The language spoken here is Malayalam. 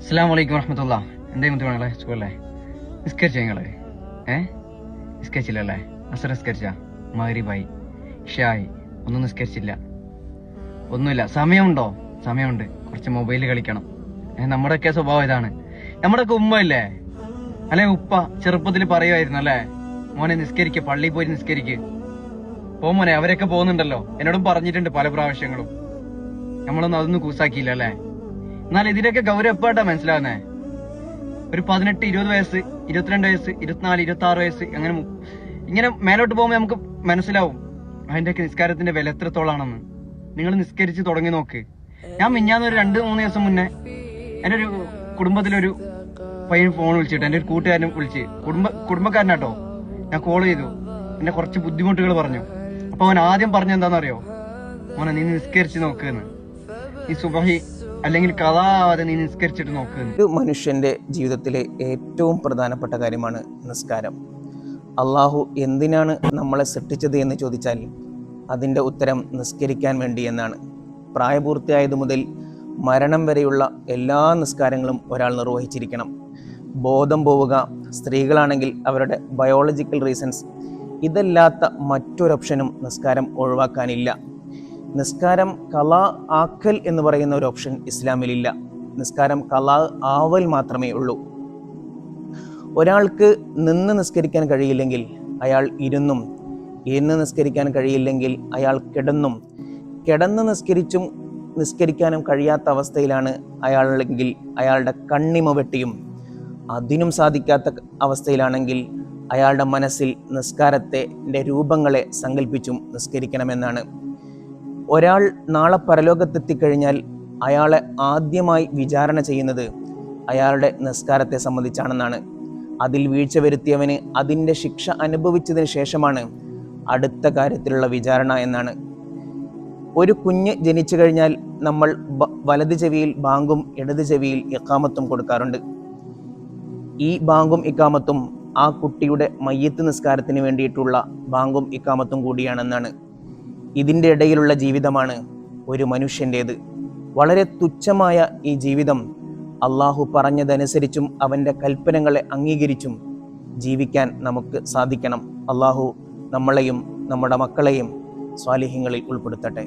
അസ്സലാമു അലൈക്കും വറഹ്മത്തുള്ള. എന്തേ മുത്തുമണികളെ, സുഖല്ലേ? നിസ്കരിച്ച നിങ്ങള്? നിസ്കരിച്ചില്ലല്ലേ? അസർ നിസ്കരിച്ച? മഗ്‌രിബായി, ഇശായി, ഒന്നും നിസ്കരിച്ചില്ല. ഒന്നുമില്ല. സമയമുണ്ടോ? സമയമുണ്ട്. കുറച്ച് മൊബൈൽ കളിക്കണം. നമ്മുടെയൊക്കെ സ്വഭാവം ഇതാണ്. നമ്മുടെയൊക്കെ ഉമ്മ ഇല്ലേ, അല്ലെ ഉപ്പ ചെറുപ്പത്തിൽ പറയുമായിരുന്നു അല്ലേ, മോനെ നിസ്കരിക്ക്, പള്ളിയിൽ പോയി നിസ്കരിക്ക്, പോ മോനെ. അവരൊക്കെ പോകുന്നുണ്ടല്ലോ, എന്നോടും പറഞ്ഞിട്ടുണ്ട് പല പ്രാവശ്യങ്ങളും. നമ്മളൊന്നും അതൊന്നും കൂസാക്കിയില്ല അല്ലേ? എന്നാൽ ഇതിന്റെയൊക്കെ ഗൗരവം എപ്പോഴാ മനസ്സിലാവുന്നേ? ഒരു 18, 20 വയസ്സ്, 22 വയസ്സ്, 24, 26 വയസ്സ്, ഇങ്ങനെ മേലോട്ട് പോകുമ്പോൾ നമുക്ക് മനസ്സിലാവും അതിന്റെയൊക്കെ നിസ്കാരത്തിന്റെ വില എത്രത്തോളാണെന്ന്. നിങ്ങൾ നിസ്കരിച്ച് തുടങ്ങി നോക്ക്. ഞാൻ മിഞ്ഞാന്ന് ഒരു 2-3 ദിവസം മുന്നേ എന്റെ ഒരു കുടുംബത്തിലൊരു പയ്യൻ ഫോൺ വിളിച്ചിട്ട്, എന്റെ ഒരു കൂട്ടുകാരനും വിളിച്ച്, കുടുംബക്കാരനാട്ടോ, ഞാൻ കോൾ ചെയ്തു. എന്റെ കുറച്ച് ബുദ്ധിമുട്ടുകൾ പറഞ്ഞു. അപ്പൊ അവൻ ആദ്യം പറഞ്ഞെന്താണെന്നറിയോ? മോനെ നീ നിസ്കരിച്ച് നോക്കുന്ന്, ഈ സുബഹി അല്ലെങ്കിൽ ഖളാവാതെ നീ നിസ്കരിച്ചിട്ട് നോക്കുന്നു. ഒരു മനുഷ്യന്റെ ജീവിതത്തിലെ ഏറ്റവും പ്രധാനപ്പെട്ട കാര്യമാണ് നിസ്കാരം. അള്ളാഹു എന്തിനാണ് നമ്മളെ സൃഷ്ടിച്ചത് എന്ന് ചോദിച്ചാൽ അതിൻ്റെ ഉത്തരം നിസ്കരിക്കാൻ വേണ്ടി എന്നാണ്. പ്രായപൂർത്തിയായതു മുതൽ മരണം വരെയുള്ള എല്ലാ നിസ്കാരങ്ങളും ഒരാൾ നിർവഹിച്ചിരിക്കണം. ബോധം പോവുക, സ്ത്രീകളാണെങ്കിൽ അവരുടെ ബയോളജിക്കൽ റീസൺസ്, ഇതല്ലാത്ത മറ്റൊരു ഓപ്ഷനും നിസ്കാരം ഒഴിവാക്കാനില്ല. നിസ്കാരം ഖളാ ആക്കൽ എന്ന് പറയുന്ന ഒരു ഓപ്ഷൻ ഇസ്ലാമിലില്ല. നിസ്കാരം ഖളാ ആവൽ മാത്രമേ ഉള്ളൂ. ഒരാൾക്ക് നിന്ന് നിസ്കരിക്കാൻ കഴിയില്ലെങ്കിൽ അയാൾ ഇരുന്നും, നിസ്കരിക്കാൻ കഴിയില്ലെങ്കിൽ അയാൾ കിടന്നും, കിടന്ന് നിസ്കരിക്കാനും കഴിയാത്ത അവസ്ഥയിലാണ് അയാളെങ്കിൽ അയാളുടെ കണ്ണിമ വെട്ടിയും, അതിനും സാധിക്കാത്ത അവസ്ഥയിലാണെങ്കിൽ അയാളുടെ മനസ്സിൽ നിസ്കാരത്തിന്റെ രൂപങ്ങളെ സങ്കല്പിച്ചും നിസ്കരിക്കണമെന്നാണ്. ഒരാൾ നാളെ പരലോകത്തെത്തിക്കഴിഞ്ഞാൽ അയാളെ ആദ്യമായി വിചാരണ ചെയ്യുന്നത് അയാളുടെ നിസ്കാരത്തെ സംബന്ധിച്ചാണെന്നാണ്. അതിൽ വീഴ്ച വരുത്തിയവന് അതിൻ്റെ ശിക്ഷ അനുഭവിച്ചതിന് ശേഷമാണ് അടുത്ത കാര്യത്തിലുള്ള വിചാരണ എന്നാണ്. ഒരു കുഞ്ഞ് ജനിച്ചു കഴിഞ്ഞാൽ നമ്മൾ വലത് ചെവിയിൽ ബാങ്കും ഇടത് ചെവിയിൽ ഇഖാമത്തും കൊടുക്കാറുണ്ട്. ഈ ബാങ്കും ഇഖാമത്തും ആ കുട്ടിയുടെ മയ്യിത്ത് നിസ്കാരത്തിന് വേണ്ടിയിട്ടുള്ള ബാങ്കും ഇഖാമത്തും കൂടിയാണെന്നാണ്. ഇതിൻ്റെ ഇടയിലുള്ള ജീവിതമാണ് ഒരു മനുഷ്യൻ്റേത്. വളരെ തുച്ഛമായ ഈ ജീവിതം അള്ളാഹു പറഞ്ഞതനുസരിച്ചും അവൻ്റെ കൽപ്പനകളെ അംഗീകരിച്ചും ജീവിക്കാൻ നമുക്ക് സാധിക്കണം. അള്ളാഹു നമ്മളെയും നമ്മുടെ മക്കളെയും സ്വാലിഹ്യങ്ങളിൽ ഉൾപ്പെടുത്തട്ടെ.